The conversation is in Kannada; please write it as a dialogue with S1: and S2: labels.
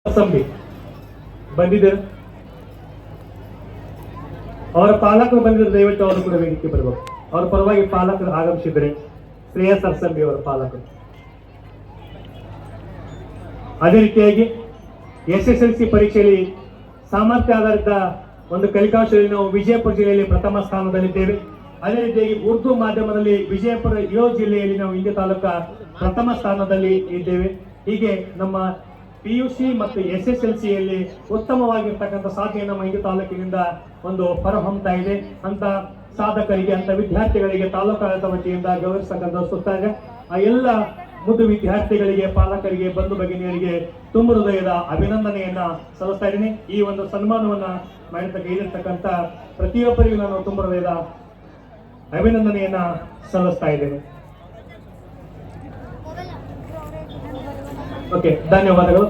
S1: ಅಸೆಂಬ್ಲಿ ಬಂದಿದ್ದಾರೆ. ಅವರ ಪಾಲಕರು ಬಂದಿದ್ದರೆ ದಯವಿಟ್ಟು ಅವರು ಕೂಡ ವೇದಿಕೆ ಬರಬೇಕು. ಅವರ ಪರವಾಗಿ ಪಾಲಕರು ಆಗಮಿಸಿದರೆ ಶ್ರೇಯಸ್ ಅರಸಂಬಿ ಅವರ ಪಾಲಕರು. ಅದೇ ರೀತಿಯಾಗಿ SSLC ಪರೀಕ್ಷೆಯಲ್ಲಿ ಸಾಮರ್ಥ್ಯ ಆಧಾರಿತ ಒಂದು ಕಲಿಕಾಂಶದಲ್ಲಿ ನಾವು ವಿಜಯಪುರ ಜಿಲ್ಲೆಯಲ್ಲಿ ಪ್ರಥಮ ಸ್ಥಾನದಲ್ಲಿದ್ದೇವೆ. ಅದೇ ರೀತಿಯಾಗಿ ಉರ್ದು ಮಾಧ್ಯಮದಲ್ಲಿ ವಿಜಯಪುರ ಜಿಲ್ಲೆಯಲ್ಲಿ ನಾವು ಇಂಡಿ ತಾಲೂಕಾ ಪ್ರಥಮ ಸ್ಥಾನದಲ್ಲಿ ಇದ್ದೇವೆ. ಹೀಗೆ ನಮ್ಮ PUC ಮತ್ತು SSLCಯಲ್ಲಿ ಉತ್ತಮವಾಗಿರ್ತಕ್ಕಂಥ ಸಾಧನೆ ನಮ್ಮ ಇಂಡಿ ತಾಲೂಕಿನಿಂದ ಒಂದು ಹೊರಹೊಮ್ಮತಾ ಇದೆ. ಅಂತ ಸಾಧಕರಿಗೆ, ಅಂತ ವಿದ್ಯಾರ್ಥಿಗಳಿಗೆ ತಾಲೂಕಾಡಳಿತ ವತಿಯಿಂದ ಗೌರವಿಸತಕ್ಕಂಥ ಸುತ್ತಾರೆ. ಆ ಎಲ್ಲ ಮುದ್ದು ವಿದ್ಯಾರ್ಥಿಗಳಿಗೆ, ಪಾಲಕರಿಗೆ, ಬಂಧು ಭಗಿನಿಯರಿಗೆ ತುಂಬ ಹೃದಯದ ಅಭಿನಂದನೆಯನ್ನ ಸಲ್ಲಿಸ್ತಾ ಇದ್ದೀನಿ. ಈ ಒಂದು ಸನ್ಮಾನವನ್ನ ಮಾಡಿರ್ತಕ್ಕಂಥ ಪ್ರತಿಯೊಬ್ಬರಿಗೂ ನಾನು ತುಂಬ ಹೃದಯದ ಅಭಿನಂದನೆಯನ್ನ ಸಲ್ಲಿಸ್ತಾ ಇದ್ದೇನೆ. ಓಕೆ, ಧನ್ಯವಾದಗಳು.